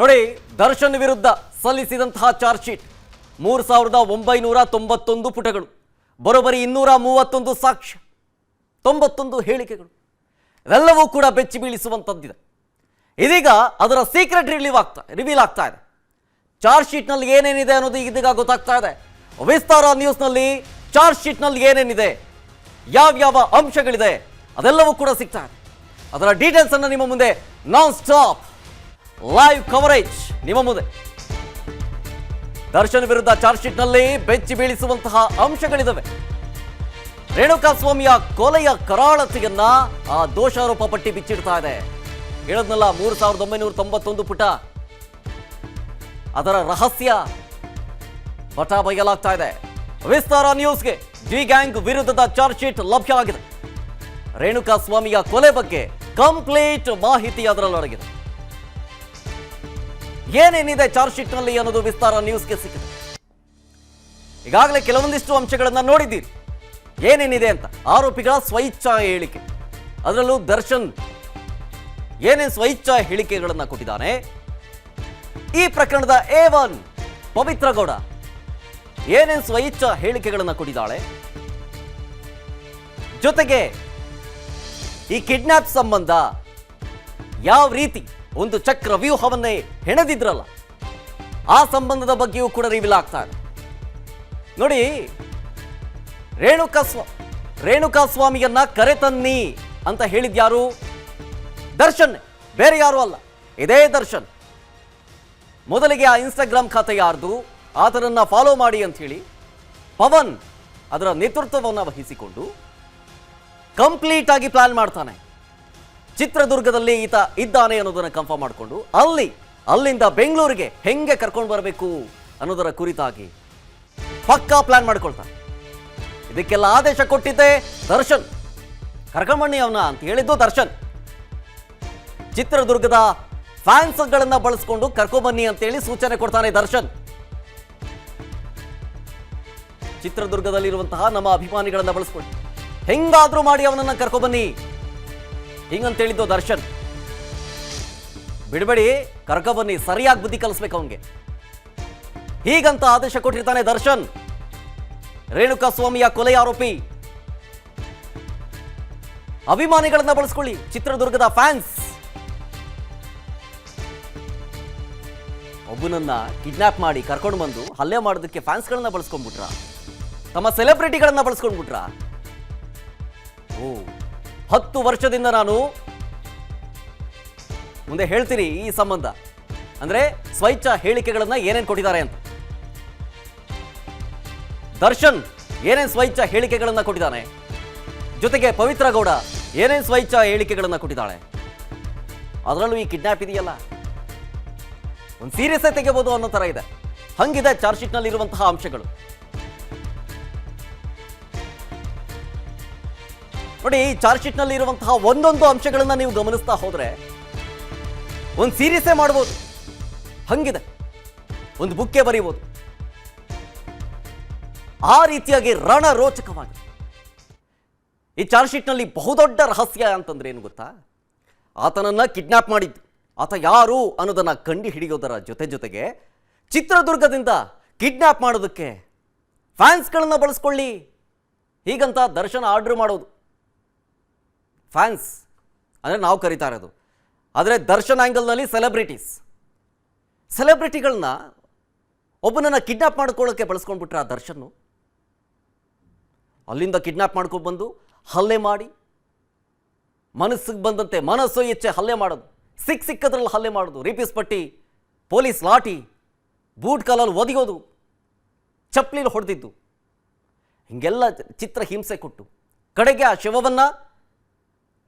ನೋಡಿ, ದರ್ಶನ್ ವಿರುದ್ಧ ಸಲ್ಲಿಸಿದಂತಹ charge sheet 3991 ಪುಟಗಳು, ಬರೋಬ್ಬರಿ 231 ಸಾಕ್ಷ್ಯ, 91 ಹೇಳಿಕೆಗಳು, ಇವೆಲ್ಲವೂ ಕೂಡ ಬೆಚ್ಚಿ ಬೀಳಿಸುವಂಥದ್ದಿದೆ. ಇದೀಗ ಅದರ ಸೀಕ್ರೆಟ್ ರಿವೀಲ್ ಆಗ್ತಾ ಇದೆ. ಚಾರ್ಜ್ ಶೀಟ್ನಲ್ಲಿ ಏನೇನಿದೆ ಅನ್ನೋದು ಇದೀಗ ಗೊತ್ತಾಗ್ತಾ ಇದೆ. ವಿಸ್ತಾರ ನ್ಯೂಸ್ನಲ್ಲಿ ಚಾರ್ಜ್ ಶೀಟ್ನಲ್ಲಿ ಏನೇನಿದೆ, ಯಾವ್ಯಾವ ಅಂಶಗಳಿದೆ, ಅದೆಲ್ಲವೂ ಕೂಡ ಸಿಗ್ತಾ ಇದೆ. ಅದರ ಡೀಟೇಲ್ಸ್ ಅನ್ನು ನಿಮ್ಮ ಮುಂದೆ ನಾನ್ ಸ್ಟಾಪ್ ಲೈವ್ ಕವರೇಜ್ ನಿಮ್ಮ ಮುಂದೆ. ದರ್ಶನ್ ವಿರುದ್ಧ ಚಾರ್ಜ್ ಶೀಟ್ನಲ್ಲಿ ಬೆಚ್ಚಿ ಬೀಳಿಸುವಂತಹ ಅಂಶಗಳಿದಾವೆ. ರೇಣುಕಾಸ್ವಾಮಿಯ ಕೊಲೆಯ ಕರಾಳತೆಯನ್ನ ಆ ದೋಷಾರೋಪ ಪಟ್ಟಿ ಬಿಚ್ಚಿಡ್ತಾ ಇದೆ. ಹೇಳದ್ನಲ್ಲ, 3991 ಪುಟ, ಅದರ ರಹಸ್ಯ ಬಟ ಬಯಲಾಗ್ತಾ ಇದೆ. ವಿಸ್ತಾರ ನ್ಯೂಸ್ಗೆ ಡಿ ಗ್ಯಾಂಗ್ ವಿರುದ್ಧದ ಚಾರ್ಜ್ ಶೀಟ್ ಲಭ್ಯ ಆಗಿದೆ. ರೇಣುಕಾಸ್ವಾಮಿಯ ಕೊಲೆ ಬಗ್ಗೆ ಕಂಪ್ಲೀಟ್ ಮಾಹಿತಿ ಅದರಲ್ಲೊಳಗಿದೆ. ಏನೇನಿದೆ ಚಾರ್ಜ್ ಶೀಟ್ನಲ್ಲಿ ಅನ್ನೋದು ವಿಸ್ತಾರ ನ್ಯೂಸ್ಗೆ ಸಿಕ್ಕಿದೆ. ಈಗಾಗಲೇ ಕೆಲವೊಂದಿಷ್ಟು ಅಂಶಗಳನ್ನ ನೋಡಿದ್ದೀರಿ. ಏನೇನಿದೆ ಅಂತ, ಆರೋಪಿಗಳ ಸ್ವಇಚ್ಛಾ ಹೇಳಿಕೆ, ಅದರಲ್ಲೂ ದರ್ಶನ್ ಏನೇನು ಸ್ವಇಚ್ಛಾ ಹೇಳಿಕೆಗಳನ್ನ ಕೊಟ್ಟಿದ್ದಾನೆ. ಈ ಪ್ರಕರಣದ A1 ಪವಿತ್ರ ಗೌಡ ಏನೇನು ಸ್ವಇಚ್ಛಾ ಹೇಳಿಕೆಗಳನ್ನ ಕೊಟ್ಟಿದ್ದಾಳೆ. ಜೊತೆಗೆ ಈ ಕಿಡ್ನಾಪ್ ಸಂಬಂಧ ಯಾವ ರೀತಿ ಒಂದು ಚಕ್ರ ವ್ಯೂಹವನ್ನೇ ಹೆಣೆದಿದ್ರಲ್ಲ, ಆ ಸಂಬಂಧದ ಬಗ್ಗೆಯೂ ಕೂಡ ರಿವೀಲ್ ಆಗ್ತಾ ಇದೆ. ನೋಡಿ, ರೇಣುಕಾಸ್ವಾಮಿಯನ್ನ ಕರೆತನ್ನಿ ಅಂತ ಹೇಳಿದ್ಯಾರು? ದರ್ಶನ್, ಬೇರೆ ಯಾರು ಅಲ್ಲ, ಇದೇ ದರ್ಶನ್. ಮೊದಲಿಗೆ ಆ ಇನ್ಸ್ಟಾಗ್ರಾಮ್ ಖಾತೆ ಯಾರ್ದು, ಆತನನ್ನ ಫಾಲೋ ಮಾಡಿ ಅಂತ ಹೇಳಿ ಪವನ್ ಅದರ ನೇತೃತ್ವವನ್ನು ವಹಿಸಿಕೊಂಡು ಕಂಪ್ಲೀಟ್ ಆಗಿ ಪ್ಲಾನ್ ಮಾಡ್ತಾನೆ. ಚಿತ್ರದುರ್ಗದಲ್ಲಿ ಈತ ಇದ್ದಾನೆ ಅನ್ನೋದನ್ನ ಕನ್ಫರ್ಮ್ ಮಾಡಿಕೊಂಡು ಅಲ್ಲಿಂದ ಬೆಂಗಳೂರಿಗೆ ಹೆಂಗೆ ಕರ್ಕೊಂಡು ಬರಬೇಕು ಅನ್ನೋದರ ಕುರಿತಾಗಿ ಪಕ್ಕಾ ಪ್ಲಾನ್ ಮಾಡ್ಕೊಳ್ತಾನೆ. ಇದಕ್ಕೆಲ್ಲ ಆದೇಶ ಕೊಟ್ಟಿದ್ದೆ ದರ್ಶನ್. ಕರ್ಕೊಂಬಣ್ಣಿ ಅವನ ಅಂತ ಹೇಳಿದ್ದು ದರ್ಶನ್. ಚಿತ್ರದುರ್ಗದ ಫ್ಯಾನ್ಸ್ಗಳನ್ನ ಬಳಸ್ಕೊಂಡು ಕರ್ಕೊಂಬನ್ನಿ ಅಂತೇಳಿ ಸೂಚನೆ ಕೊಡ್ತಾನೆ ದರ್ಶನ್. ಚಿತ್ರದುರ್ಗದಲ್ಲಿರುವಂತಹ ನಮ್ಮ ಅಭಿಮಾನಿಗಳನ್ನ ಬಳಸ್ಕೊಂಡು ಹೆಂಗಾದ್ರೂ ಮಾಡಿ ಅವನನ್ನ ಕರ್ಕೊಂಬನ್ನಿ ಹಿಂಗಂತ ಹೇಳಿದ್ದು ದರ್ಶನ್. ಬಿಡಬೇಡಿ, ಕರ್ಕೊಂಬನ್ನಿ, ಸರಿಯಾಗಿ ಬುದ್ಧಿ ಕಲಿಸ್ಬೇಕು ಅವನಿಗೆ, ಹೀಗಂತ ಆದೇಶ ಕೊಟ್ಟಿರ್ತಾನೆ ದರ್ಶನ್. ರೇಣುಕಾಸ್ವಾಮಿಯ ಕೊಲೆ ಆರೋಪಿ ಅಭಿಮಾನಿಗಳನ್ನ ಬಳಸ್ಕೊಳ್ಳಿ, ಚಿತ್ರದುರ್ಗದ ಫ್ಯಾನ್ಸ್. ಒಬ್ಬನನ್ನ ಕಿಡ್ನಾಪ್ ಮಾಡಿ ಕರ್ಕೊಂಡು ಬಂದು ಹಲ್ಲೆ ಮಾಡೋದಕ್ಕೆ ಫ್ಯಾನ್ಸ್ಗಳನ್ನ ಬಳಸ್ಕೊಂಡ್ಬಿಟ್ರ, ತಮ್ಮ ಸೆಲೆಬ್ರಿಟಿಗಳನ್ನ ಬಳಸ್ಕೊಂಡ್ಬಿಟ್ರ. 10 ವರ್ಷದಿಂದ ನಾನು ಮುಂದೆ ಹೇಳ್ತೀನಿ ಈ ಸಂಬಂಧ, ಅಂದ್ರೆ ಸ್ವಇಚ್ಛಾ ಹೇಳಿಕೆಗಳನ್ನ ಏನೇನು ಕೊಟ್ಟಿದ್ದಾರೆ ಅಂತ. ದರ್ಶನ್ ಏನೇನು ಸ್ವಇಚ್ಛಾ ಹೇಳಿಕೆಗಳನ್ನ ಕೊಟ್ಟಿದ್ದಾನೆ, ಜೊತೆಗೆ ಪವಿತ್ರ ಗೌಡ ಏನೇನು ಸ್ವಇಚ್ಛಾ ಹೇಳಿಕೆಗಳನ್ನ ಕೊಟ್ಟಿದ್ದಾಳೆ. ಅದರಲ್ಲೂ ಈ ಕಿಡ್ನಾಪ್ ಇದೆಯಲ್ಲ, ಒಂದು ಸೀರಿಯಸ್ ತೆಗೆಬಹುದು ಅನ್ನೋ ತರ ಇದೆ. ಹಂಗಿದೆ ಚಾರ್ಜ್ ಶೀಟ್ ನಲ್ಲಿ ಇರುವಂತಹ ಅಂಶಗಳು. ನೋಡಿ, ಈ ಚಾರ್ಜ್ ಶೀಟ್ ನಲ್ಲಿ ಇರುವಂತಹ ಒಂದೊಂದು ಅಂಶಗಳನ್ನ ನೀವು ಗಮನಿಸ್ತಾ ಹೋದ್ರೆ ಒಂದು ಸೀರಿಯಸ್ಸೇ ಮಾಡಬಹುದು. ಹಂಗಿದೆ, ಒಂದು ಬುಕ್ಕೆ ಬರೀಬಹುದು. ಆ ರೀತಿಯಾಗಿ ರಣರೋಚಕವಾಗಿದೆ. ಈ ಚಾರ್ಜ್ ಶೀಟ್ ನಲ್ಲಿ ಬಹುದೊಡ್ಡ ರಹಸ್ಯ ಅಂತಂದ್ರೆ ಏನು ಗೊತ್ತಾ? ಆತನನ್ನ ಕಿಡ್ನಾಪ್ ಮಾಡಿದ್ದು, ಆತ ಯಾರು ಅನ್ನೋದನ್ನ ಕಂಡು ಹಿಡಿಯೋದರ ಜೊತೆಗೆ ಚಿತ್ರದುರ್ಗದಿಂದ ಕಿಡ್ನಾಪ್ ಮಾಡೋದಕ್ಕೆ ಫ್ಯಾನ್ಸ್ಗಳನ್ನ ಬಳಸ್ಕೊಳ್ಳಿ ಹೀಗಂತ ದರ್ಶನ್ ಆರ್ಡರ್ ಮಾಡೋದು. ಫ್ಯಾನ್ಸ್ ಅಂದರೆ ನಾವು ಕರಿತಾ ಇರೋದು, ಆದರೆ ದರ್ಶನ್ ಆ್ಯಂಗಲ್ನಲ್ಲಿ ಸೆಲೆಬ್ರಿಟಿಗಳನ್ನ ಒಬ್ಬನನ್ನ ಕಿಡ್ನಾಪ್ ಮಾಡ್ಕೊಳ್ಳೋಕ್ಕೆ ಬಳಸ್ಕೊಂಡ್ಬಿಟ್ರೆ ಆ ದರ್ಶನ್ನು ಅಲ್ಲಿಂದ ಕಿಡ್ನಾಪ್ ಮಾಡ್ಕೊಂಡು ಬಂದು ಹಲ್ಲೆ ಮಾಡಿ, ಮನಸ್ಸಿಗೆ ಬಂದಂತೆ ಮನಸ್ಸು ಇಚ್ಛೆ ಹಲ್ಲೆ ಮಾಡೋದು, ಸಿಕ್ಕದ್ರಲ್ಲಿ ಹಲ್ಲೆ ಮಾಡೋದು, ರೀಪಿಸ್ ಪಟ್ಟಿ, ಪೊಲೀಸ್ ಲಾಠಿ, ಬೂಟ್ ಕಾಲಲ್ಲಿ ಒದಿಯೋದು, ಚಪ್ಪಲಿಲಿ ಹೊಡೆದಿದ್ದು, ಹಿಂಗೆಲ್ಲ ಚಿತ್ರ ಹಿಂಸೆ ಕೊಟ್ಟು ಕಡೆಗೆ ಆ ಶವವನ್ನು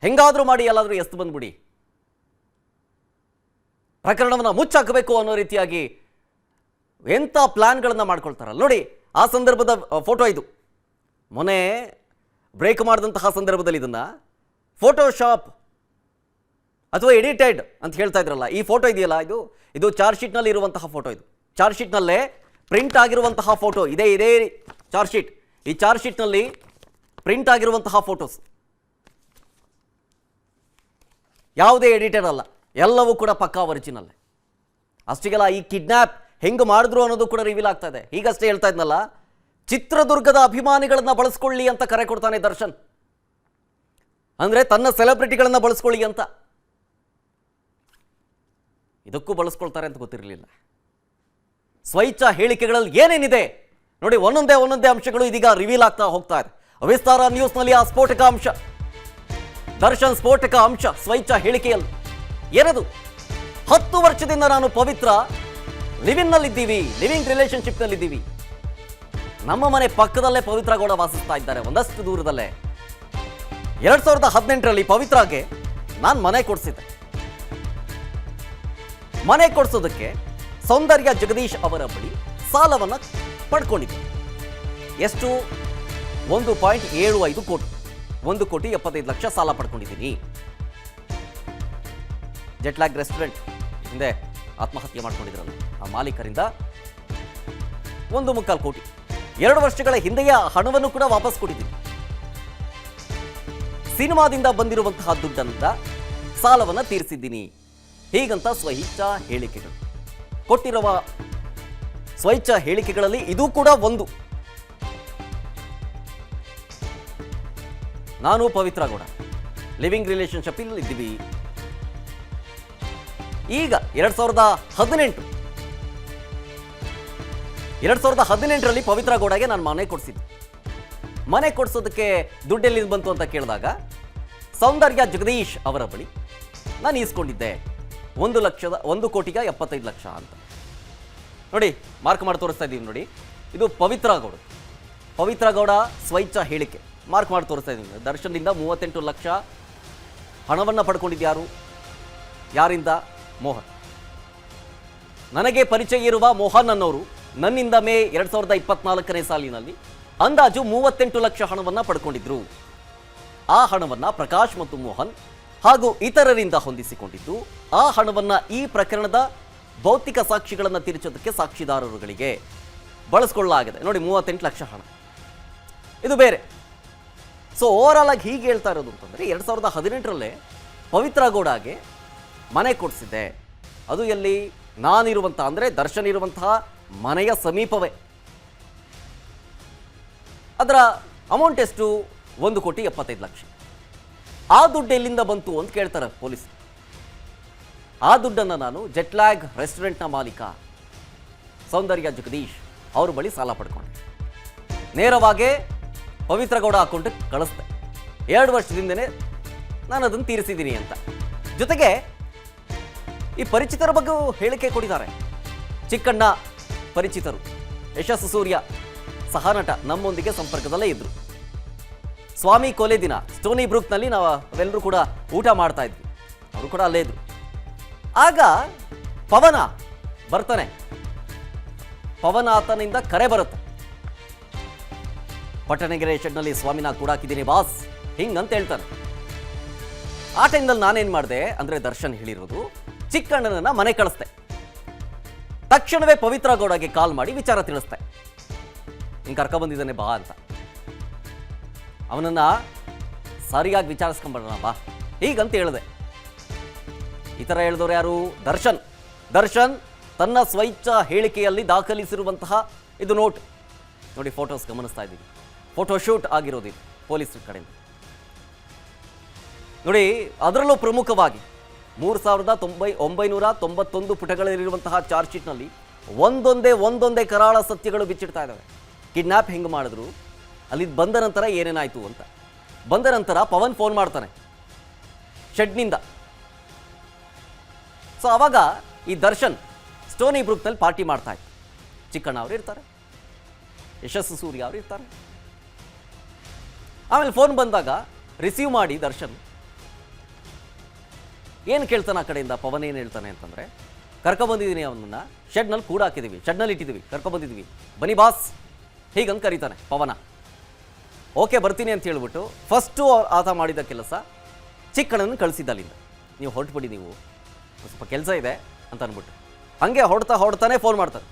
ಹೆಂಗಾದರೂ ಮಾಡಿ ಎಲ್ಲಾದರೂ ಎಸ್ದು ಬಂದ್ಬಿಡಿ, ಪ್ರಕರಣವನ್ನು ಮುಚ್ಚಾಕಬೇಕು ಅನ್ನೋ ರೀತಿಯಾಗಿ ಎಂಥ ಪ್ಲಾನ್ಗಳನ್ನು ಮಾಡ್ಕೊಳ್ತಾರಲ್ಲ. ನೋಡಿ, ಆ ಸಂದರ್ಭದ ಫೋಟೋ ಇದು. ಮೊನ್ನೆ ಬ್ರೇಕ್ ಮಾಡಿದಂತಹ ಸಂದರ್ಭದಲ್ಲಿ ಇದನ್ನು ಫೋಟೋಶಾಪ್ ಅಥವಾ ಎಡಿಟೆಡ್ ಅಂತ ಹೇಳ್ತಾ ಇದ್ರಲ್ಲ, ಈ ಫೋಟೋ ಇದೆಯಲ್ಲ, ಇದು ಚಾರ್ಜ್ ಶೀಟ್ನಲ್ಲಿ ಇರುವಂತಹ ಫೋಟೋ. ಇದು ಚಾರ್ಜ್ ಶೀಟ್ನಲ್ಲೇ ಪ್ರಿಂಟ್ ಆಗಿರುವಂತಹ ಫೋಟೋ ಇದೇ ಚಾರ್ಜ್ ಶೀಟ್. ಈ ಚಾರ್ಜ್ ಶೀಟ್ನಲ್ಲಿ ಪ್ರಿಂಟ್ ಆಗಿರುವಂತಹ ಫೋಟೋಸ್ ಯಾವುದೇ ಎಡಿಟೆಡ್ ಅಲ್ಲ, ಎಲ್ಲವೂ ಕೂಡ ಪಕ್ಕಾ ಒರಿಜಿನಲ್. ಅಷ್ಟಿಗೆಲ್ಲ ಈ ಕಿಡ್ನ್ಯಾಪ್ ಹೆಂಗೆ ಮಾಡಿದ್ರು ಅನ್ನೋದು ಕೂಡ ರಿವೀಲ್ ಆಗ್ತಾ ಇದೆ. ಈಗಷ್ಟೇ ಹೇಳ್ತಾ ಇದ್ನಲ್ಲ, ಚಿತ್ರದುರ್ಗದ ಅಭಿಮಾನಿಗಳನ್ನ ಬಳಸ್ಕೊಳ್ಳಿ ಅಂತ ಕರೆ ಕೊಡ್ತಾನೆ ದರ್ಶನ್. ಅಂದ್ರೆ ತನ್ನ ಸೆಲೆಬ್ರಿಟಿಗಳನ್ನ ಬಳಸ್ಕೊಳ್ಳಿ ಅಂತ. ಇದಕ್ಕೂ ಬಳಸ್ಕೊಳ್ತಾರೆ ಅಂತ ಗೊತ್ತಿರಲಿಲ್ಲ. ಸ್ವೈಚ್ಛಾ ಹೇಳಿಕೆಗಳಲ್ಲಿ ಏನೇನಿದೆ ನೋಡಿ, ಒಂದೊಂದೇ ಅಂಶಗಳು ಇದೀಗ ರಿವೀಲ್ ಆಗ್ತಾ ಹೋಗ್ತಾ ಇದೆ. ವಿಸ್ತಾರ ನ್ಯೂಸ್ನಲ್ಲಿ ಆ ಸ್ಫೋಟಕ ಅಂಶ, ದರ್ಶನ್ ಸ್ಫೋಟಕ ಅಂಶ ಸ್ವೈಚ್ಛಾ ಹೇಳಿಕೆಯಲ್ಲಿ ಏನದು? 10 ವರ್ಷದಿಂದ ನಾನು ಪವಿತ್ರ ಲಿವಿಂಗ್ ರಿಲೇಶನ್ಶಿಪ್ನಲ್ಲಿದ್ದೀವಿ. ನಮ್ಮ ಮನೆ ಪಕ್ಕದಲ್ಲೇ ಪವಿತ್ರ ಗೌಡ ವಾಸಿಸ್ತಾ ಇದ್ದಾರೆ, ಒಂದಷ್ಟು ದೂರದಲ್ಲೇ. 2018ರಲ್ಲಿ ಪವಿತ್ರಾಗೆ ನಾನು ಮನೆ ಕೊಡಿಸಿದ್ದೆ. ಮನೆ ಕೊಡಿಸೋದಕ್ಕೆ ಸೌಂದರ್ಯ ಜಗದೀಶ್ ಅವರ ಬಳಿ ಸಾಲವನ್ನು ಪಡ್ಕೊಂಡಿದ್ದೆ. ಎಷ್ಟು? 1.75 ಕೋಟಿ, 1,75,00,000 ಸಾಲ ಪಡ್ಕೊಂಡಿದ್ದೀನಿ. ಜೆಟ್ಲಾಗ್ ರೆಸ್ಟೋರೆಂಟ್ ಹಿಂದೆ ಆತ್ಮಹತ್ಯೆ ಮಾಡ್ಕೊಂಡಿದ್ರಲ್ಲ ಆ ಮಾಲೀಕರಿಂದ 1.25 ಕೋಟಿ, 2 ವರ್ಷಗಳ ಹಿಂದೆಯೇ ಹಣವನ್ನು ಕೂಡ ವಾಪಸ್ ಕೊಟ್ಟಿದ್ದೀನಿ. ಸಿನಿಮಾದಿಂದ ಬಂದಿರುವಂತಹ ದುಡ್ಡನ್ನ ಸಾಲವನ್ನು ತೀರಿಸಿದ್ದೀನಿ, ಹೀಗಂತ ಸ್ವೈಚ್ಛಾ ಹೇಳಿಕೆಗಳು ಕೊಟ್ಟಿರುವ ಸ್ವೈಚ್ಛಾ ಹೇಳಿಕೆಗಳಲ್ಲಿ ಇದು ಕೂಡ ಒಂದು. ನಾನು ಪವಿತ್ರ ಗೌಡ ಲಿವಿಂಗ್ ರಿಲೇಶನ್ಶಿಪ್ ಇಲ್ಲಿ ಇದ್ದೀವಿ. ಈಗ 2018ರಲ್ಲಿ ಪವಿತ್ರ ಗೌಡಗೆ ನಾನು ಮನೆ ಕೊಡಿಸಿದ್ದೆ. ಮನೆ ಕೊಡಿಸೋದಕ್ಕೆ ದುಡ್ಡೆಲ್ಲಿ ಬಂತು ಅಂತ ಕೇಳಿದಾಗ ಸೌಂದರ್ಯ ಜಗದೀಶ್ ಅವರ ಬಳಿ ನಾನು ಈಸ್ಕೊಂಡಿದ್ದೆ 1,75,00,000 ಅಂತ. ನೋಡಿ, ಮಾರ್ಕ್ ಮಾಡಿ ತೋರಿಸ್ತಾ ಇದ್ದೀವಿ ನೋಡಿ, ಇದು ಪವಿತ್ರ ಗೌಡ ಸ್ವೈಚ್ಛಾ ಹೇಳಿಕೆ ಮಾರ್ಕ್ ಮಾಡಿ ತೋರಿಸ್ತಾ ಇದ್ದೀವಿ. ದರ್ಶನ್ನಿಂದ 38 ಲಕ್ಷ ಹಣವನ್ನು ಪಡ್ಕೊಂಡಿದ್ಯಾರು? ಯಾರಿಂದ? ಮೋಹನ್. ನನಗೆ ಪರಿಚಯ ಇರುವ ಮೋಹನ್ ಅನ್ನೋರು ನನ್ನಿಂದ ಮೇ 2024ನೇ ಸಾಲಿನಲ್ಲಿ ಅಂದಾಜು 38 ಲಕ್ಷ ಹಣವನ್ನು ಪಡ್ಕೊಂಡಿದ್ರು. ಆ ಹಣವನ್ನು ಪ್ರಕಾಶ್ ಮತ್ತು ಮೋಹನ್ ಹಾಗೂ ಇತರರಿಂದ ಹೊಂದಿಸಿಕೊಂಡಿದ್ದು, ಆ ಹಣವನ್ನು ಈ ಪ್ರಕರಣದ ಭೌತಿಕ ಸಾಕ್ಷಿಗಳನ್ನು ತೀರಿಸೋದಕ್ಕೆ ಸಾಕ್ಷಿದಾರರುಗಳಿಗೆ ಬಳಸ್ಕೊಳ್ಳಲಾಗಿದೆ. ನೋಡಿ, 38 ಲಕ್ಷ ಹಣ, ಇದು ಬೇರೆ. ಸೊ ಓವರಾಲ್ ಆಗಿ ಹೀಗೆ ಹೇಳ್ತಾ ಇರೋದು ಅಂತಂದರೆ 2018ರಲ್ಲೇ ಪವಿತ್ರ ಗೌಡಗೆ ಮನೆ ಕೊಡಿಸಿದ್ದೆ. ಅದು ಎಲ್ಲಿ? ನಾನಿರುವಂಥ, ಅಂದರೆ ದರ್ಶನ್ ಇರುವಂತಹ ಮನೆಯ ಸಮೀಪವೇ. ಅದರ ಅಮೌಂಟ್ ಎಷ್ಟು? 1,75,00,000. ಆ ದುಡ್ಡು ಎಲ್ಲಿಂದ ಬಂತು ಅಂತ ಕೇಳ್ತಾರೆ ಪೊಲೀಸ್. ಆ ದುಡ್ಡನ್ನು ನಾನು ಜೆಟ್ಲಾಗ್ ರೆಸ್ಟೋರೆಂಟ್ನ ಮಾಲೀಕ ಸೌಂದರ್ಯ ಜಗದೀಶ್ ಅವ್ರ ಬಳಿ ಸಾಲ ಪಡ್ಕೊಂಡೆ. ನೇರವಾಗಿ ಪವಿತ್ರ ಗೌಡ ಅಕೌಂಟಿಗೆ ಕಳಿಸ್ದೆ. 2 ವರ್ಷದಿಂದನೇ ನಾನು ಅದನ್ನು ತೀರಿಸಿದ್ದೀನಿ ಅಂತ. ಜೊತೆಗೆ ಈ ಪರಿಚಿತರ ಬಗ್ಗೆ ಹೇಳಿಕೆ ಕೊಟ್ಟಿದ್ದಾರೆ. ಚಿಕ್ಕಣ್ಣ ಪರಿಚಿತರು, ಯಶಸ್ಸು ಸೂರ್ಯ ಸಹನಟ ನಮ್ಮೊಂದಿಗೆ ಸಂಪರ್ಕದಲ್ಲೇ ಇದ್ರು. ಸ್ವಾಮಿ ಕೊಲೆ ದಿನ ಸ್ಟೋನಿ ಬ್ರೂಕ್ನಲ್ಲಿ ನಾವೆಲ್ಲರೂ ಕೂಡ ಊಟ ಮಾಡ್ತಾ ಇದ್ವಿ, ಅವರು ಕೂಡ ಅಲ್ಲೇ ಇದ್ರು. ಆಗ ಪವನ ಬರ್ತಾನೆ, ಪವನ ಆತನಿಂದ ಕರೆ ಬರುತ್ತೆ, ಪಟ್ಟಣಗೆರೆ ಶೆಡ್ನಲ್ಲಿ ಸ್ವಾಮಿನ ಕೂಡಾಕಿದ್ದೀನಿ ಬಾಸ್, ಹಿಂಗಂತ ಹೇಳ್ತಾನೆ. ಆ ಟೈಮ್ನಲ್ಲಿ ನಾನೇನು ಮಾಡಿದೆ ಅಂದರೆ, ದರ್ಶನ್ ಹೇಳಿರೋದು, ಚಿಕ್ಕಣ್ಣನನ್ನ ಮನೆ ಕಳಿಸ್ದೆ. ತಕ್ಷಣವೇ ಪವಿತ್ರ ಗೌಡಗೆ ಕಾಲ್ ಮಾಡಿ ವಿಚಾರ ತಿಳಿಸ್ದೆ, ಹಿಂಗೆ ಕರ್ಕೊಬಂದಿದ್ದಾನೆ ಬಾ ಅಂತ. ಅವನನ್ನ ಸರಿಯಾಗಿ ವಿಚಾರಿಸ್ಕೊಂಬರೋಣ ಬಾ ಹೀಗಂತ ಹೇಳಿದೆ. ಈ ಥರ ಹೇಳಿದವರು ಯಾರು? ದರ್ಶನ್ ತನ್ನ ಸ್ವೈಚ್ಛಾ ಹೇಳಿಕೆಯಲ್ಲಿ ದಾಖಲಿಸಿರುವಂತಹ ಇದು ನೋಟ್ ನೋಡಿ, ಫೋಟೋಸ್ ಗಮನಿಸ್ತಾ ಇದ್ದೀವಿ. ಫೋಟೋಶೂಟ್ ಆಗಿರೋದು ಪೊಲೀಸರ ಕಡೆಯಿಂದ ನೋಡಿ. ಅದರಲ್ಲೂ ಪ್ರಮುಖವಾಗಿ 3,991 ಪುಟಗಳಲ್ಲಿರುವಂತಹ ಚಾರ್ಜ್ ಶೀಟ್ನಲ್ಲಿ ಒಂದೊಂದೇ ಕರಾಳ ಸತ್ಯಗಳು ಬಿಚ್ಚಿಡ್ತಾ ಇದ್ದಾವೆ. ಕಿಡ್ನ್ಯಾಪ್ ಹೆಂಗೆ ಮಾಡಿದ್ರು, ಅಲ್ಲಿ ಬಂದ ನಂತರ ಏನೇನಾಯಿತು ಅಂತ. ಬಂದ ನಂತರ ಪವನ್ ಫೋನ್ ಮಾಡ್ತಾನೆ ಶೆಡ್ನಿಂದ. ಸೊ ಅವಾಗ ಈ ದರ್ಶನ್ ಸ್ಟೋನಿ ಬ್ರೂಕ್ನಲ್ಲಿ ಪಾರ್ಟಿ ಮಾಡ್ತಾ ಇತ್ತು. ಚಿಕ್ಕಣ್ಣ ಅವರು ಇರ್ತಾರೆ, ಯಶಸ್ಸು ಸೂರ್ಯ ಅವರು ಇರ್ತಾರೆ. ಆಮೇಲೆ ಫೋನ್ ಬಂದಾಗ ರಿಸೀವ್ ಮಾಡಿ ದರ್ಶನ್ ಏನು ಕೇಳ್ತಾನೆ ಆ ಕಡೆಯಿಂದ, ಪವನ್ ಏನು ಹೇಳ್ತಾನೆ ಅಂತಂದರೆ, ಕರ್ಕೊಬಂದಿದ್ದೀನಿ ಅವನನ್ನು, ಶೆಡ್ನಲ್ಲಿ ಕೂಡ ಹಾಕಿದ್ದೀವಿ, ಶೆಡ್ನಲ್ಲಿ ಇಟ್ಟಿದ್ದೀವಿ, ಕರ್ಕೊಬಂದಿದ್ದೀವಿ, ಬನ್ನಿ ಬಾಸ್ ಹೀಗಂತ ಕರೀತಾನೆ ಪವನ. ಓಕೆ ಬರ್ತೀನಿ ಅಂತ ಹೇಳ್ಬಿಟ್ಟು ಫಸ್ಟು ಆತ ಮಾಡಿದ ಕೆಲಸ ಚಿಕ್ಕಣ್ಣನ ಕಳಿಸಿದ್ದ ಅಲ್ಲಿಂದ, ನೀವು ಹೊರಟ್ಬಿಡಿ, ನೀವು ಸ್ವಲ್ಪ ಕೆಲಸ ಇದೆ ಅಂತ ಅಂದ್ಬಿಟ್ಟು. ಹಾಗೆ ಹೊಡ್ತಾನೆ ಫೋನ್ ಮಾಡ್ತಾನೆ.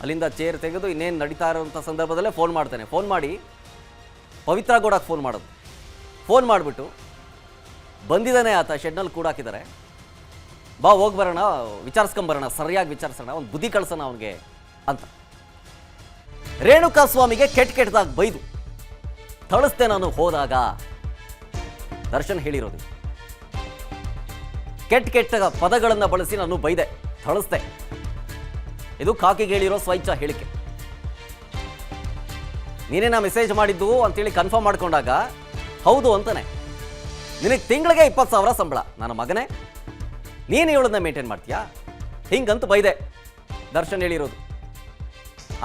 ಅಲ್ಲಿಂದ ಚೇರ್ ತೆಗೆದು ಇನ್ನೇನು ನಡೀತಾ ಇರೋಂಥ ಸಂದರ್ಭದಲ್ಲೇ ಫೋನ್ ಮಾಡ್ತಾನೆ. ಫೋನ್ ಮಾಡಿ ಪವಿತ್ರ ಗೌಡಕ್ಕೆ ಫೋನ್ ಮಾಡೋದು. ಫೋನ್ ಮಾಡಿಬಿಟ್ಟು ಬಂದಿದ್ದಾನೆ ಆತ, ಶೆಡ್ನಲ್ಲಿ ಕೂಡ ಹಾಕಿದ್ದಾರೆ, ಬಾ ಹೋಗಿ ಬರೋಣ, ವಿಚಾರಿಸ್ಕೊಂಬರೋಣ, ಸರಿಯಾಗಿ ವಿಚಾರಿಸೋಣ, ಒಂದು ಬುದ್ಧಿ ಕಳ್ಸೋಣ ಅವನಿಗೆ ಅಂತ ರೇಣುಕಾ ಸ್ವಾಮಿಗೆ ಕೆಟ್ಟದಾಗಿ ಬೈದು ಥಳಿಸ್ತೆ ನಾನು ಹೋದಾಗ. ದರ್ಶನ್ ಹೇಳಿರೋದು ಕೆಟ್ಟ ಪದಗಳನ್ನು ಬಳಸಿ ನಾನು ಬೈದೆ, ಥಳಿಸ್ತೆ. ಇದು ಕಾಕಿಗೆ ಹೇಳಿರೋ ಸ್ವೈಚ್ಛ ಹೇಳಿಕೆ. ನೀನೇನ ಮೆಸೇಜ್ ಮಾಡಿದ್ದು ಅಂತೇಳಿ ಕನ್ಫರ್ಮ್ ಮಾಡ್ಕೊಂಡಾಗ ಹೌದು ಅಂತಾನೆ. ನಿನಗೆ ತಿಂಗಳಿಗೆ 20,000 ಸಂಬಳ, ನನ್ನ ಮಗನೇ ನೀನು ಇವಳನ್ನ ಮೇಂಟೈನ್ ಮಾಡ್ತೀಯಾ ಹಿಂಗಂತ ಬೈದೆ, ದರ್ಶನ್ ಹೇಳಿರೋದು.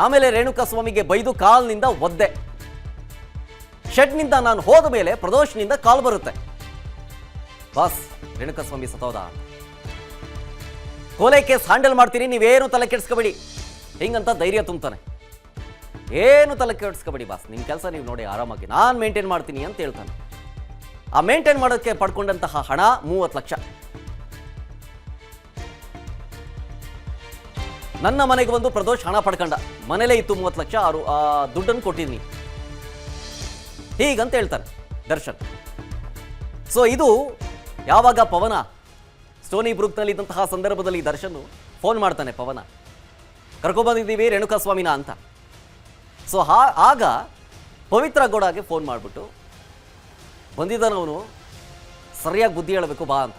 ಆಮೇಲೆ ರೇಣುಕಾ ಸ್ವಾಮಿಗೆ ಬೈದು ಕಾಲ್ನಿಂದ ಒದ್ದೆ. ಶೆಡ್ನಿಂದ ನಾನು ಹೋದ ಮೇಲೆ ಪ್ರದೋಷ್ನಿಂದ ಕಾಲ್ ಬರುತ್ತೆ, ಬಾಸ್ ರೇಣುಕಾ ಸ್ವಾಮಿ ಸತೋದ, ಕೊಲೆ ಕೇಸ್ ಹ್ಯಾಂಡಲ್ ಮಾಡ್ತೀನಿ, ನೀವೇನು ತಲೆ ಕೆಡಿಸ್ಕೋಬೇಡಿ ಹಿಂಗಂತ ಧೈರ್ಯ ತುಂಬ್ತಾನೆ. ಏನು ತಲೆ ಕೆಡಿಸ್ಕೋಬೇಡಿ ಬಾಸ್, ನಿಮ್ಮ ಕೆಲಸ ನೀವು ನೋಡಿ ಆರಾಮಾಗಿ, ನಾನು ಮೇಂಟೈನ್ ಮಾಡ್ತೀನಿ ಅಂತ ಹೇಳ್ತಾನೆ. ಆ ಮೇಂಟೈನ್ ಮಾಡೋಕ್ಕೆ ಪಡ್ಕೊಂಡಂತಹ ಹಣ 30 ಲಕ್ಷ. ನನ್ನ ಮನೆಗೆ ಬಂದು ಪ್ರದೋಷ್ ಹಣ ಪಡ್ಕೊಂಡ, ಮನೇಲೇ ಇತ್ತು 30 ಲಕ್ಷ, ಆ ದುಡ್ಡನ್ನು ಕೊಟ್ಟಿದ್ದೀನಿ ಹೀಗಂತ ಹೇಳ್ತಾನೆ ದರ್ಶನ್. ಸೊ ಇದು ಯಾವಾಗ ಪವನ ಸ್ಟೋನಿ ಬ್ರೂಕ್ನಲ್ಲಿ ಇದ್ದಂತಹ ಸಂದರ್ಭದಲ್ಲಿ ದರ್ಶನ್ ಫೋನ್ ಮಾಡ್ತಾನೆ, ಪವನ ಕರ್ಕೊಬಂದಿದ್ದೀವಿ ರೇಣುಕಾ ಸ್ವಾಮಿನ ಅಂತ. ಸೊ ಆಗ ಪವಿತ್ರ ಗೌಡಗೆ ಫೋನ್ ಮಾಡಿಬಿಟ್ಟು ಬಂದಿದ್ದಾನವನು, ಸರಿಯಾಗಿ ಬುದ್ಧಿ ಹೇಳಬೇಕು ಬಾ ಅಂತ.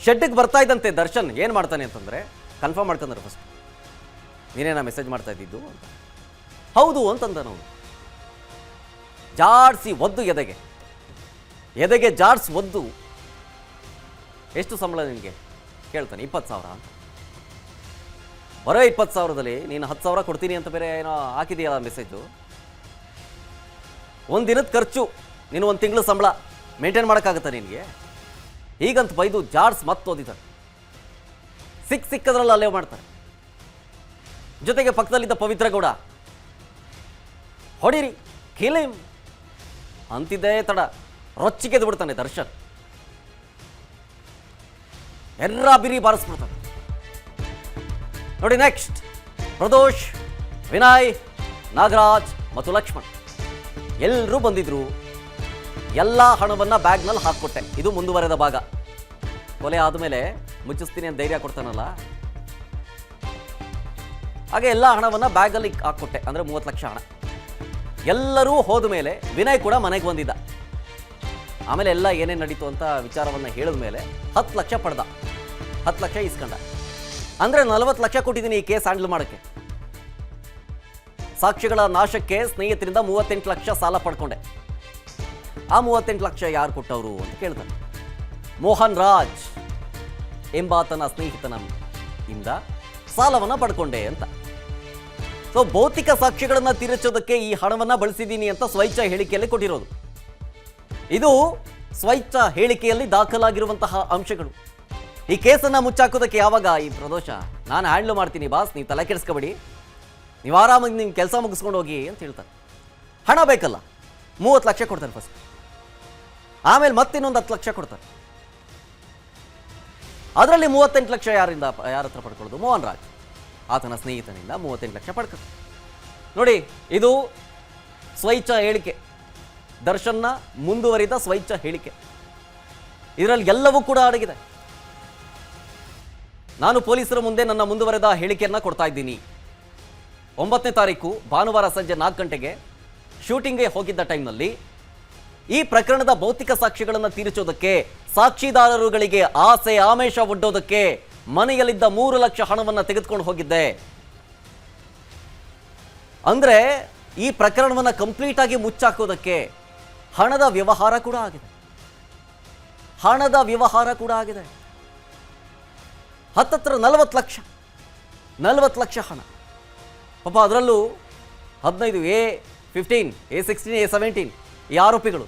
ಶೆಡ್ಗೆ ಬರ್ತಾ ಇದ್ದಂತೆ ದರ್ಶನ್ ಏನು ಮಾಡ್ತಾನೆ ಅಂತಂದರೆ ಕನ್ಫರ್ಮ್ ಮಾಡ್ಕೊಂಡ್ರೆ ಫಸ್ಟ್, ನೀನೇನಾ ಮೆಸೇಜ್ ಮಾಡ್ತಾ ಇದ್ದಿದ್ದು ಅಂತ. ಹೌದು ಅಂತಂದ ನಾವು. ಜಾಡ್ಸಿ ಒದ್ದು ಎದೆಗೆ ಜಾಡ್ಸ್ ಒದ್ದು, ಎಷ್ಟು ಸಂಬಳ ನಿನಗೆ ಕೇಳ್ತಾನೆ, 20,000 ಅಂತ. ಬರೋ 20,000ದಲ್ಲಿ ನೀನು 10,000 ಕೊಡ್ತೀನಿ ಅಂತ ಬೇರೆ ಏನೋ ಹಾಕಿದೆಯಲ್ಲ ಮೆಸೇಜು. ಒಂದು ದಿನದ ಖರ್ಚು ನೀನು 1 ತಿಂಗಳು ಸಂಬಳ ಮೇಂಟೈನ್ ಮಾಡೋಕ್ಕಾಗತ್ತಾ ನಿನಗೆ ಹೀಗಂತ ಬೈದು ಜಾಡ್ಸ್ ಮತ್ತೆ ಓದಿದ್ದಾರೆ. ಸಿಕ್ಕದ್ರಲ್ಲಿ ಅಲ್ಲೇ ಮಾಡ್ತಾರೆ. ಜೊತೆಗೆ ಪಕ್ಕದಲ್ಲಿದ್ದ ಪವಿತ್ರ ಗೌಡ ಹೊಡಿರಿ ಕಿಲಿಂ ಅಂತಿದ್ದೇ ತಡ ರೊಚ್ಚಿಗೆದ್ದು ಬಿಡ್ತಾನೆ ದರ್ಶನ್. ಎರ್ರ ಬಿರಿ ಬಾರಿಸ್ಬಿಡ್ತಾನೆ. ನೋಡಿ ನೆಕ್ಸ್ಟ್ ಪ್ರದೋಷ್, ವಿನಯ್, ನಾಗರಾಜ್ ಮತ್ತು ಲಕ್ಷ್ಮಣ್ ಎಲ್ಲರೂ ಬಂದಿದ್ರು. ಎಲ್ಲ ಹಣವನ್ನ ಬ್ಯಾಗ್ನಲ್ಲಿ ಹಾಕ್ಕೊಟ್ಟೆ. ಇದು ಮುಂದುವರೆದ ಭಾಗ. ಕೊಲೆ ಆದಮೇಲೆ ಮುಚ್ಚಿಸ್ತೀನಿ ಅಂತ ಧೈರ್ಯ ಕೊಡ್ತಾನಲ್ಲ, ಹಾಗೆ ಎಲ್ಲ ಹಣವನ್ನ ಬ್ಯಾಗಲ್ಲಿ ಹಾಕ್ಕೊಟ್ಟೆ, ಅಂದರೆ 30 ಲಕ್ಷ ಹಣ. ಎಲ್ಲರೂ ಹೋದ ಮೇಲೆ ವಿನಯ್ ಕೂಡ ಮನೆಗೆ ಬಂದಿದ್ದ. ಆಮೇಲೆ ಎಲ್ಲ ಏನೇನು ನಡೀತು ಅಂತ ವಿಚಾರವನ್ನು ಹೇಳಿದ ಮೇಲೆ 10 ಲಕ್ಷ ಪಡೆದ, 10 ಲಕ್ಷ ಇಸ್ಕೊಂಡ. ಅಂದರೆ 40 ಲಕ್ಷ ಕೊಟ್ಟಿದ್ದೀನಿ ಈ ಕೇಸ್ ಹ್ಯಾಂಡಲ್ ಮಾಡೋಕ್ಕೆ. ಸಾಕ್ಷಿಗಳ ನಾಶಕ್ಕೆ ಸ್ನೇಹಿತರಿಂದ 38 ಲಕ್ಷ ಸಾಲ ಪಡ್ಕೊಂಡೆ. ಆ 38 ಲಕ್ಷ ಯಾರು ಕೊಟ್ಟವರು ಅಂತ ಕೇಳ್ತಾರೆ. ಮೋಹನ್ ರಾಜ್ ಎಂಬಾತನ ಸ್ನೇಹಿತನ ಇಂದ ಸಾಲವನ್ನು ಪಡ್ಕೊಂಡೆ ಅಂತ. ಸೊ ಭೌತಿಕ ಸಾಕ್ಷ್ಯಗಳನ್ನು ತೀರಿಸೋದಕ್ಕೆ ಈ ಹಣವನ್ನು ಬಳಸಿದ್ದೀನಿ ಅಂತ ಸ್ವೈಚ್ಛ ಹೇಳಿಕೆಯಲ್ಲಿ ಕೊಟ್ಟಿರೋದು. ಇದು ಸ್ವೈಚ್ಛ ಹೇಳಿಕೆಯಲ್ಲಿ ದಾಖಲಾಗಿರುವಂತಹ ಅಂಶಗಳು. ಈ ಕೇಸನ್ನು ಮುಚ್ಚಾಕೋದಕ್ಕೆ ಯಾವಾಗ ಈ ಪ್ರದೋಷ ನಾನು ಹ್ಯಾಂಡ್ಲ್ ಮಾಡ್ತೀನಿ ಬಾಸ್, ನೀವು ತಲೆ ಕೆಡಿಸ್ಕೋಬೇಡಿ, ನೀವು ಆರಾಮಾಗಿ ನಿಮ್ಮ ಕೆಲಸ ಮುಗಿಸ್ಕೊಂಡು ಹೋಗಿ ಅಂತ ಹೇಳ್ತಾರೆ. ಹಣ ಬೇಕಲ್ಲ, 30 ಲಕ್ಷ ಕೊಡ್ತಾರೆ ಫಸ್ಟ್, ಆಮೇಲೆ ಮತ್ತಿನ್ನೊಂದು 10 ಲಕ್ಷ ಕೊಡ್ತಾರೆ. ಅದರಲ್ಲಿ 38 ಲಕ್ಷ ಯಾರ ಹತ್ರ ಪಡ್ಕೊಳ್ಳೋದು? ಮೋಹನ್ ರಾಜ್ ಆತನ ಸ್ನೇಹಿತನಿಂದ 38 ಲಕ್ಷ ಪಡ್ಕೊತಾರೆ. ನೋಡಿ, ಇದು ಸ್ವೈಚ್ಛ ಹೇಳಿಕೆ, ದರ್ಶನ್ನ ಮುಂದುವರಿದ ಸ್ವೈಚ್ಛ ಹೇಳಿಕೆ. ಇದರಲ್ಲಿ ಎಲ್ಲವೂ ಕೂಡ ಅಡಗಿದೆ. ನಾನು ಪೊಲೀಸರ ಮುಂದೆ ನನ್ನ ಮುಂದುವರೆದ ಹೇಳಿಕೆಯನ್ನು ಕೊಡ್ತಾ ಇದ್ದೀನಿ. 9ನೇ ತಾರೀಕು ಭಾನುವಾರ ಸಂಜೆ 4 ಗಂಟೆಗೆ ಶೂಟಿಂಗ್ಗೆ ಹೋಗಿದ್ದ ಟೈಮ್ನಲ್ಲಿ ಈ ಪ್ರಕರಣದ ಭೌತಿಕ ಸಾಕ್ಷ್ಯಗಳನ್ನು ತೀರಿಸೋದಕ್ಕೆ, ಸಾಕ್ಷಿದಾರರುಗಳಿಗೆ ಆಸೆ ಆಮೇಶ ಒಡ್ಡೋದಕ್ಕೆ ಮನೆಯಲ್ಲಿದ್ದ 3 ಲಕ್ಷ ಹಣವನ್ನು ತೆಗೆದುಕೊಂಡು ಹೋಗಿದ್ದೆ. ಅಂದ್ರೆ ಈ ಪ್ರಕರಣವನ್ನು ಕಂಪ್ಲೀಟ್ ಆಗಿ ಮುಚ್ಚಾಕೋದಕ್ಕೆ ಹಣದ ವ್ಯವಹಾರ ಕೂಡ ಆಗಿದೆ. ಹಣದ ವ್ಯವಹಾರ ಕೂಡ ಆಗಿದೆ. ಹತ್ತತ್ರ 40 ಲಕ್ಷ ಹಣ. ಪಾಪ ಅದರಲ್ಲೂ 15 A15 A16 A17 ಈ ಆರೋಪಿಗಳು,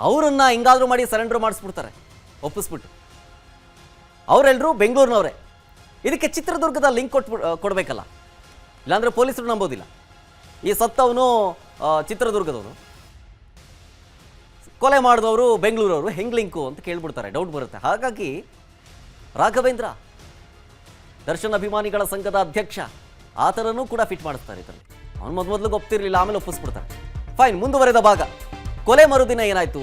ಅವರನ್ನ ಹಿಂಗಾದ್ರೂ ಮಾಡಿ ಸರೆಂಡರ್ ಮಾಡಿಸ್ಬಿಡ್ತಾರೆ, ಒಪ್ಪಿಸ್ಬಿಟ್ಟು. ಅವರೆಲ್ಲರೂ ಬೆಂಗಳೂರಿನವರೇ. ಇದಕ್ಕೆ ಚಿತ್ರದುರ್ಗದ ಲಿಂಕ್ ಕೊಡಬೇಕಲ್ಲ, ಇಲ್ಲಾಂದರೆ ಪೊಲೀಸರು ನಂಬೋದಿಲ್ಲ. ಈ ಸತ್ತವನು ಚಿತ್ರದುರ್ಗದವನು, ಕೊಲೆ ಮಾಡಿದವರು ಬೆಂಗಳೂರವರು, ಹೆಂಗ್ ಲಿಂಕು ಅಂತ ಕೇಳ್ಬಿಡ್ತಾರೆ, ಡೌಟ್ ಬರುತ್ತೆ. ಹಾಗಾಗಿ ರಾಘವೇಂದ್ರ ದರ್ಶನ್ ಅಭಿಮಾನಿಗಳ ಸಂಘದ ಅಧ್ಯಕ್ಷ, ಆತನನ್ನು ಕೂಡ ಫಿಟ್ ಮಾಡಿಸ್ತಾರೆ ಇದರಲ್ಲಿ. ಅವನು ಮೊದಲಿಗೆ ಒಪ್ತಿರ್ಲಿಲ್ಲ, ಆಮೇಲೆ ಒಪ್ಪಿಸ್ಬಿಡ್ತಾರೆ. ಫೈನ್, ಮುಂದುವರೆದ ಭಾಗ. ಕೊಲೆ ಮರುದಿನ ಏನಾಯ್ತು?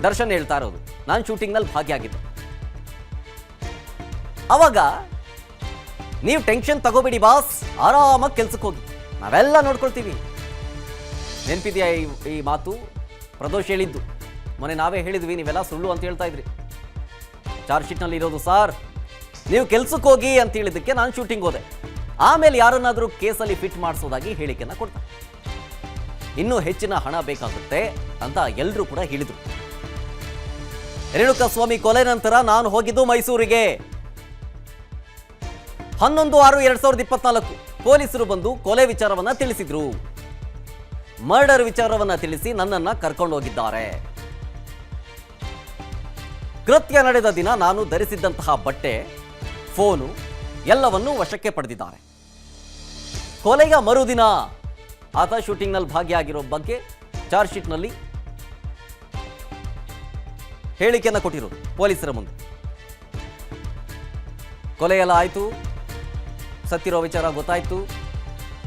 ದರ್ಶನ್ ಹೇಳ್ತಾ ಇರೋದು, ನಾನು ಶೂಟಿಂಗ್ನಲ್ಲಿ ಭಾಗಿಯಾಗಿದ್ದೆ. ಅವಾಗ ನೀವು ಟೆನ್ಷನ್ ತಗೋಬೇಡಿ ಬಾಸ್, ಆರಾಮಾಗಿ ಕೆಲ್ಸಕ್ಕೆ ಹೋಗಿ, ನಾವೆಲ್ಲ ನೋಡ್ಕೊಳ್ತೀವಿ. ನೆನಪಿದೆಯಾ ಈ ಮಾತು? ಪ್ರದೋಷ್ ಹೇಳಿದ್ದು ಮೊನ್ನೆ ನಾವೇ ಹೇಳಿದ್ವಿ, ನೀವೆಲ್ಲ ಸುಳ್ಳು ಅಂತ ಹೇಳ್ತಾ ಇದ್ರಿ. ಚಾರ್ಜ್ ಶೀಟ್ನಲ್ಲಿ ಇರೋದು ಸಾರ್, ನೀವು ಕೆಲ್ಸಕ್ಕೆ ಹೋಗಿ ಅಂತ ಹೇಳಿದ್ದಕ್ಕೆ ನಾನು ಶೂಟಿಂಗ್ ಹೋದೆ. ಆಮೇಲೆ ಯಾರನ್ನಾದರೂ ಕೇಸಲ್ಲಿ ಫಿಟ್ ಮಾಡಿಸೋದಾಗಿ ಹೇಳಿಕೆಯನ್ನು ಕೊಡ್ತಾರೆ. ಇನ್ನೂ ಹೆಚ್ಚಿನ ಹಣ ಬೇಕಾಗುತ್ತೆ ಅಂತ ಎಲ್ಲರೂ ಕೂಡ ಹೇಳಿದರು. ರೇಣುಕಾಸ್ವಾಮಿ ಕೊಲೆ ನಂತರ ನಾನು ಹೋಗಿದ್ದು ಮೈಸೂರಿಗೆ. 11/6/2024 ಪೊಲೀಸರು ಬಂದು ಕೊಲೆ ವಿಚಾರವನ್ನ ತಿಳಿಸಿದ್ರು. ಮರ್ಡರ್ ವಿಚಾರವನ್ನ ತಿಳಿಸಿ ನನ್ನನ್ನ ಕರ್ಕೊಂಡು ಹೋಗಿದ್ದಾರೆ. ಕೃತ್ಯ ನಡೆದ ದಿನ ನಾನು ಧರಿಸಿದ್ದಂತಹ ಬಟ್ಟೆ, ಫೋನು ಎಲ್ಲವನ್ನೂ ವಶಕ್ಕೆ ಪಡೆದಿದ್ದಾರೆ. ಕೊಲೆಯ ಮರುದಿನ ಆತ ಶೂಟಿಂಗ್ನಲ್ಲಿ ಭಾಗಿಯಾಗಿರೋ ಬಗ್ಗೆ ಚಾರ್ಜ್ ಶೀಟ್ನಲ್ಲಿ ಹೇಳಿಕೆಯನ್ನು ಕೊಟ್ಟಿರೋದು ಪೊಲೀಸರ ಮುಂದೆ. ಕೊಲೆಯೆಲ್ಲ ಆಯಿತು, ಸತ್ತಿರೋ ವಿಚಾರ ಗೊತ್ತಾಯಿತು,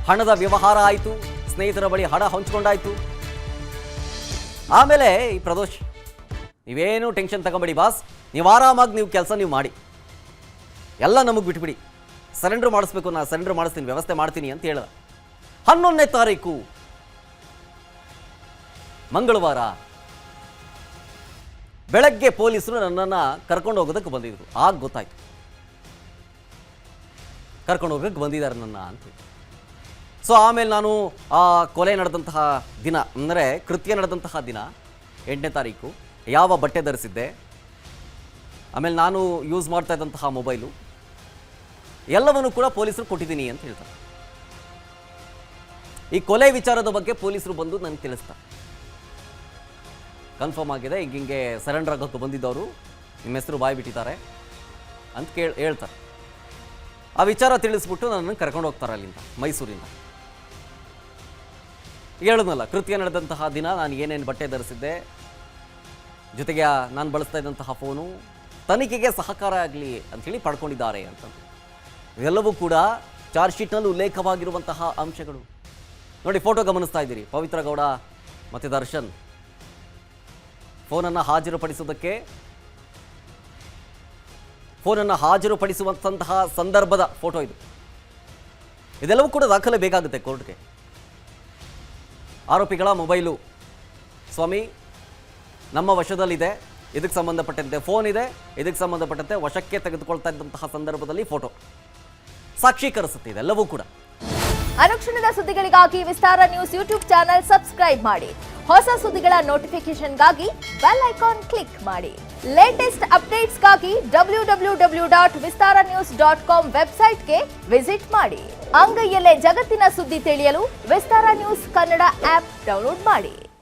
ಹಣದ ವ್ಯವಹಾರ ಆಯಿತು, ಸ್ನೇಹಿತರ ಬಳಿ ಹಣ ಹಂಚ್ಕೊಂಡಾಯ್ತು. ಆಮೇಲೆ ಈ ಪ್ರದೋಷ್, ನೀವೇನು ಟೆನ್ಷನ್ ತಗೊಂಬೇಡಿ ಬಾಸ್, ನೀವು ಆರಾಮಾಗಿ ನೀವು ಕೆಲಸ ನೀವು ಮಾಡಿ, ಎಲ್ಲ ನಮಗೆ ಬಿಟ್ಬಿಡಿ, ಸರೆಂಡರ್ ಮಾಡಿಸ್ಬೇಕು, ನಾನು ಸರೆಂಡರ್ ಮಾಡಿಸ್ತೀನಿ, ವ್ಯವಸ್ಥೆ ಮಾಡ್ತೀನಿ ಅಂತ ಹೇಳಿದ. 11ನೇ ತಾರೀಕು ಮಂಗಳವಾರ ಬೆಳಗ್ಗೆ ಪೊಲೀಸರು ನನ್ನನ್ನು ಕರ್ಕೊಂಡು ಹೋಗೋದಕ್ಕೆ ಬಂದಿದ್ರು. ಆಗ ಗೊತ್ತಾಯ್ತು ಕರ್ಕೊಂಡು ಹೋಗೋಕ್ಕೆ ಬಂದಿದ್ದಾರೆ ನನ್ನ ಅಂತ. ಸೊ ಆಮೇಲೆ ನಾನು ಆ ಕೊಲೆ ನಡೆದಂತಹ ದಿನ, ಅಂದರೆ ಕೃತ್ಯ ನಡೆದಂತಹ ದಿನ 8ನೇ ತಾರೀಕು, ಯಾವ ಬಟ್ಟೆ ಧರಿಸಿದ್ದೆ, ಆಮೇಲೆ ನಾನು ಯೂಸ್ ಮಾಡ್ತಾ ಇದ್ದಂತಹ ಮೊಬೈಲು ಎಲ್ಲವನ್ನು ಕೂಡ ಪೊಲೀಸರು ಕೊಟ್ಟಿದ್ದೀನಿ ಅಂತ ಹೇಳ್ತಾರೆ. ಈ ಕೊಲೆ ವಿಚಾರದ ಬಗ್ಗೆ ಪೊಲೀಸರು ಬಂದು ನನಗೆ ತಿಳಿಸ್ತಾರೆ. ಕನ್ಫರ್ಮ್ ಆಗಿದೆ, ಹಿಂಗೆ ಸರೆಂಡರ್ ಆಗೋಕ್ಕೆ ಬಂದಿದ್ದವರು ನಿಮ್ಮ ಹೆಸರು ಬಾಯಿ ಬಿಟ್ಟಿದ್ದಾರೆ ಅಂತ ಹೇಳ್ತಾರೆ. ಆ ವಿಚಾರ ತಿಳಿಸ್ಬಿಟ್ಟು ನನ್ನನ್ನು ಕರ್ಕೊಂಡು ಹೋಗ್ತಾರೆ ಅಲ್ಲಿಂದ, ಮೈಸೂರಿಂದ. ಹೇಳಿದ್ನಲ್ಲ, ಕೃತ್ಯ ನಡೆದಂತಹ ದಿನ ನಾನು ಏನೇನು ಬಟ್ಟೆ ಧರಿಸಿದ್ದೆ, ಜೊತೆಗೆ ನಾನು ಬಳಸ್ತಾ ಇದ್ದಂತಹ ಫೋನು ತನಿಖೆಗೆ ಸಹಕಾರ ಆಗಲಿ ಅಂಥೇಳಿ ಪಡ್ಕೊಂಡಿದ್ದಾರೆ ಅಂತ. ಇವೆಲ್ಲವೂ ಕೂಡ ಚಾರ್ಜ್ ಶೀಟ್ನಲ್ಲಿ ಉಲ್ಲೇಖವಾಗಿರುವಂತಹ ಅಂಶಗಳು. ನೋಡಿ, ಫೋಟೋ ಗಮನಿಸ್ತಾ ಇದ್ದೀರಿ, ಪವಿತ್ರ ಗೌಡ ಮತ್ತು ದರ್ಶನ್ ಫೋನನ್ನು ಹಾಜರುಪಡಿಸುವಂತಹ ಸಂದರ್ಭದ ಫೋಟೋ ಇದು. ಇದೆಲ್ಲವೂ ಕೂಡ ದಾಖಲೆ ಬೇಕಾಗುತ್ತೆ ಕೋರ್ಟ್ಗೆ. ಆರೋಪಿಗಳ ಮೊಬೈಲು, ಸ್ವಾಮಿ ನಮ್ಮ ವಶದಲ್ಲಿದೆ, ಇದಕ್ಕೆ ಸಂಬಂಧಪಟ್ಟಂತೆ ಫೋನ್ ಇದೆ, ಇದಕ್ಕೆ ಸಂಬಂಧಪಟ್ಟಂತೆ ವಶಕ್ಕೆ ತೆಗೆದುಕೊಳ್ತಾ ಇದ್ದಂತಹ ಸಂದರ್ಭದಲ್ಲಿ ಫೋಟೋ ಸಾಕ್ಷೀಕರಿಸುತ್ತೆ. ಇದೆಲ್ಲವೂ ಕೂಡ ಅನುಕ್ಷಣದ ಸುದ್ದಿಗಳಿಗಾಗಿ ವಿಸ್ತಾರ ನ್ಯೂಸ್ ಯೂಟ್ಯೂಬ್ ಚಾನೆಲ್ ಸಬ್ಸ್ಕ್ರೈಬ್ ಮಾಡಿ. ಹೊಸ ಸುದ್ದಿಗಳ ನೋಟಿಫಿಕೇಶನ್ಗಾಗಿ ಬೆಲ್ ಐಕಾನ್ ಕ್ಲಿಕ್ ಮಾಡಿ. ಲೇಟೆಸ್ಟ್ ಅಪ್ಡೇಟ್ಸ್ಗಾಗಿ www.vistaranews.com ವೆಬ್ಸೈಟ್ಗೆ ವಿಸಿಟ್ ಮಾಡಿ. ಅಂಗೈಯಲ್ಲೇ ಜಗತ್ತಿನ ಸುದ್ದಿ ತಿಳಿಯಲು ವಿಸ್ತಾರ ನ್ಯೂಸ್ ಕನ್ನಡ ಆಪ್ ಡೌನ್ಲೋಡ್ ಮಾಡಿ.